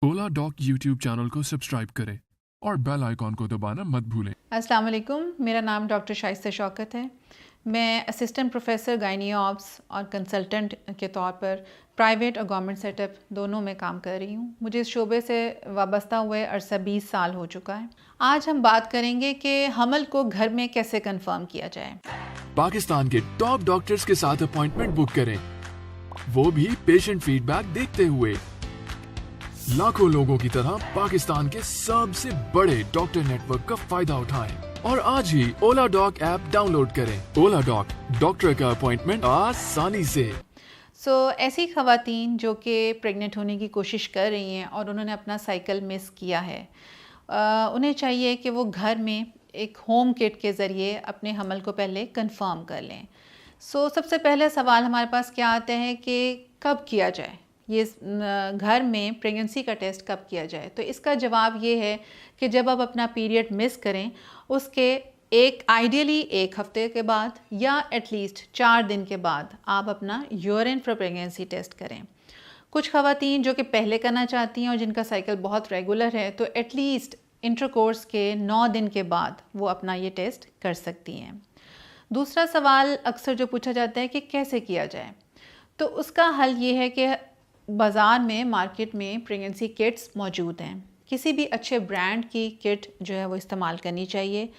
ओला dock YouTube channel को subscribe करें और बेल आइकॉन को दबाना मत भूलें। अस्सलाम वालेकुम, मेरा नाम डॉक्टर शाइस्ता शौकत है। मैं असिस्टेंट प्रोफेसर गायनी ऑब्स और कंसल्टेंट के तौर पर प्राइवेट और गवर्नमेंट सेटअप दोनों में काम कर रही हूँ। मुझे इस शोबे से वाबस्ता हुए अरसा 20 साल हो चुका है। आज हम बात करेंगे कि हमल को घर में कैसे कंफर्म किया जाए। पाकिस्तान के टॉप डॉक्टर्स के साथ अपॉइंटमेंट बुक करें, वो भी पेशेंट फीडबैक देखते हुए। लाखों लोगों की तरह पाकिस्तान के सबसे बड़े डॉक्टर नेटवर्क का फायदा उठाएं और आज ही ओला डॉक ऐप डाउनलोड करें। ओला डॉक, डॉक्टर का अपॉइंटमेंट आसानी से। ऐसी ख़वातीन जो कि प्रेग्नेंट होने की कोशिश कर रही हैं और उन्होंने अपना साइकिल मिस किया है, उन्हें चाहिए कि वो घर में एक होम किट के ज़रिए अपने हमल को पहले कंफर्म कर लें। सबसे पहले सवाल हमारे पास क्या आता है कि कब किया जाए, ये घर में प्रेगनेंसी का टेस्ट कब किया जाए। तो इसका जवाब ये है कि जब आप अपना पीरियड मिस करें उसके आइडियली एक हफ्ते के बाद या एटलीस्ट 4 दिन के बाद आप अपना यूरिन फॉर प्रेगनेंसी टेस्ट करें। कुछ ख़वातीन जो कि पहले करना चाहती हैं और जिनका साइकिल बहुत रेगुलर है, तो एटलीस्ट इंटरकोर्स के 9 दिन के बाद वो अपना ये टेस्ट कर सकती हैं। दूसरा सवाल अक्सर जो पूछा जाता है कि कैसे किया जाए, तो उसका हल ये है कि बाज़ार में, मार्केट में प्रेगनेंसी किट्स मौजूद हैं। किसी भी अच्छे ब्रांड की किट जो है वो इस्तेमाल करनी चाहिए।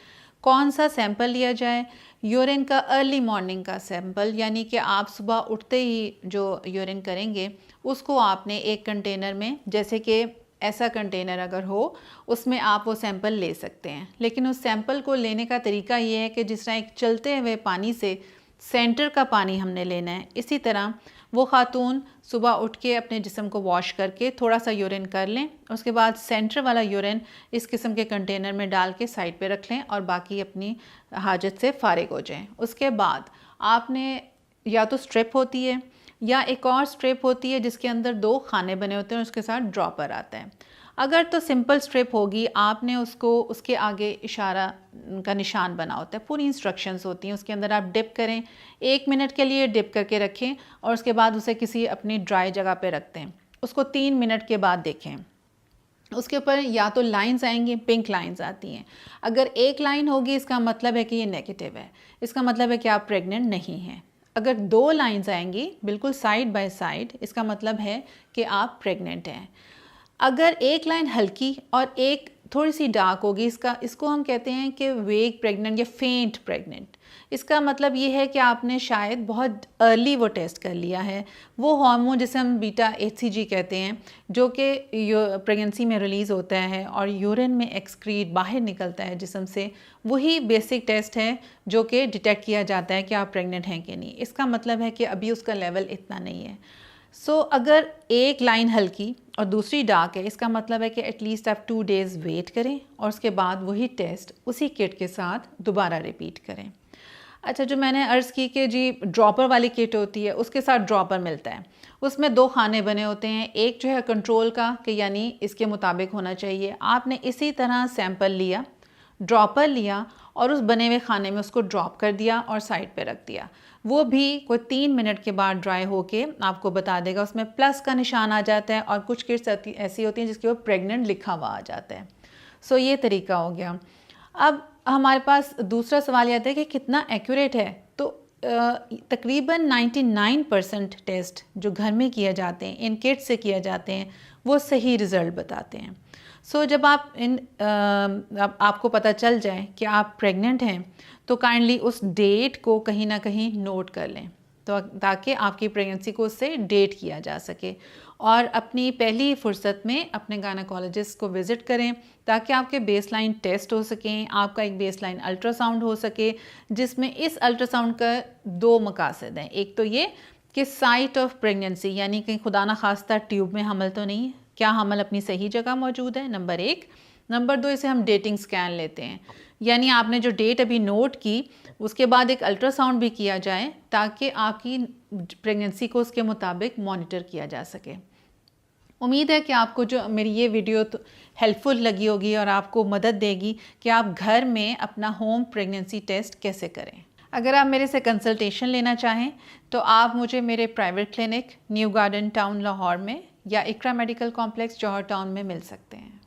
कौन सा सैंपल लिया जाए? यूरिन का अर्ली मॉर्निंग का सैंपल, यानी कि आप सुबह उठते ही जो यूरिन करेंगे उसको आपने एक कंटेनर में, जैसे कि ऐसा कंटेनर अगर हो, उसमें आप वो सैंपल ले सकते हैं। लेकिन उस सैंपल को लेने का तरीका ये है कि जिस तरह एक चलते हुए पानी से सेंटर का पानी हमने लेना है, इसी तरह वो खातून सुबह उठ के अपने जिस्म को वॉश करके थोड़ा सा यूरिन कर लें। उसके बाद सेंटर वाला यूरिन इस किस्म के कंटेनर में डाल के साइड पे रख लें और बाकी अपनी हाजत से फारिग हो जाएं। उसके बाद आपने, या तो स्ट्रिप होती है या एक और स्ट्रिप होती है जिसके अंदर 2 खाने बने होते हैं, उसके साथ ड्रॉपर आता है। अगर तो सिंपल स्ट्रिप होगी, आपने उसको, उसके आगे इशारा का निशान बना होता है, पूरी इंस्ट्रक्शंस होती हैं, उसके अंदर आप डिप करें, 1 मिनट के लिए डिप करके रखें और उसके बाद उसे किसी अपनी ड्राई जगह पे रखते हैं। उसको 3 मिनट के बाद देखें, उसके ऊपर या तो लाइंस आएंगी, पिंक लाइंस आती हैं। अगर एक लाइन होगी इसका मतलब है कि ये नेगेटिव है, इसका मतलब है कि आप प्रेग्नेंट नहीं हैं। अगर 2 लाइंस आएंगी बिल्कुल साइड बाय साइड, इसका मतलब है कि आप प्रेग्नेंट हैं। अगर एक लाइन हल्की और एक थोड़ी सी डार्क होगी, इसको हम कहते हैं कि वेग प्रेग्नेंट या फेंट प्रेग्नेंट। इसका मतलब ये है कि आपने शायद बहुत अर्ली वो टेस्ट कर लिया है। वो हार्मोन जिसे हम बीटा HCG कहते हैं, जो कि प्रेगनेंसी में रिलीज़ होता है और यूरिन में एक्सक्रीट बाहर निकलता है जिस्म से, वही बेसिक टेस्ट है जो कि डिटेक्ट किया जाता है कि आप प्रेग्नेंट हैं कि नहीं। इसका मतलब है कि अभी उसका लेवल इतना नहीं है। अगर एक लाइन हल्की और दूसरी डार्क है, इसका मतलब है कि एटलीस्ट आप 2 डेज़ वेट करें और उसके बाद वही टेस्ट उसी किट के साथ दोबारा रिपीट करें। अच्छा, जो मैंने अर्ज़ की कि जी ड्रॉपर वाली किट होती है, उसके साथ ड्रॉपर मिलता है, उसमें 2 खाने बने होते हैं। एक जो है कंट्रोल का, कि यानी इसके मुताबिक होना चाहिए। आपने इसी तरह सैंपल लिया, ड्रॉपर लिया और उस बने हुए खाने में उसको ड्रॉप कर दिया और साइड पे रख दिया। वो भी कोई 3 मिनट के बाद ड्राई होके आपको बता देगा, उसमें प्लस का निशान आ जाता है और कुछ किट्स ऐसी होती हैं जिसके ऊपर प्रेग्नेंट लिखा हुआ आ जाता है। ये तरीका हो गया। अब हमारे पास दूसरा सवाल ये आता है कि कितना एक्यूरेट है। तो तकरीबन 99% टेस्ट जो घर में किए जाते हैं, इन किट से किए जाते हैं, वो सही रिज़ल्ट बताते हैं। जब आप आपको पता चल जाए कि आप प्रेग्नेंट हैं, तो काइंडली उस डेट को कहीं ना कहीं नोट कर लें, तो ताकि आपकी प्रेगनेंसी को उससे डेट किया जा सके। और अपनी पहली फुर्सत में अपने गायनेकोलॉजिस्ट को विज़िट करें ताकि आपके बेसलाइन टेस्ट हो सकें, आपका एक बेसलाइन अल्ट्रासाउंड हो सके, जिसमें इस अल्ट्रासाउंड का 2 मकासद हैं। एक तो ये कि साइट ऑफ प्रेगनेंसी, यानी कि खुदा ना खास्ता ट्यूब में हमल तो नहीं है, क्या हमल अपनी सही जगह मौजूद है, नंबर 1। नंबर 2, इसे हम डेटिंग स्कैन लेते हैं, यानी आपने जो डेट अभी नोट की उसके बाद एक अल्ट्रासाउंड भी किया जाए ताकि आपकी प्रेगनेंसी को उसके मुताबिक मॉनिटर किया जा सके। उम्मीद है कि आपको जो मेरी ये वीडियो तो हेल्पफुल लगी होगी और आपको मदद देगी कि आप घर में अपना होम प्रेगनेंसी टेस्ट कैसे करें। अगर आप मेरे से कंसल्टेशन लेना चाहें तो आप मुझे मेरे private clinic new garden town Lahore में या इकरा मेडिकल कॉम्प्लेक्स जौहर टाउन में मिल सकते हैं।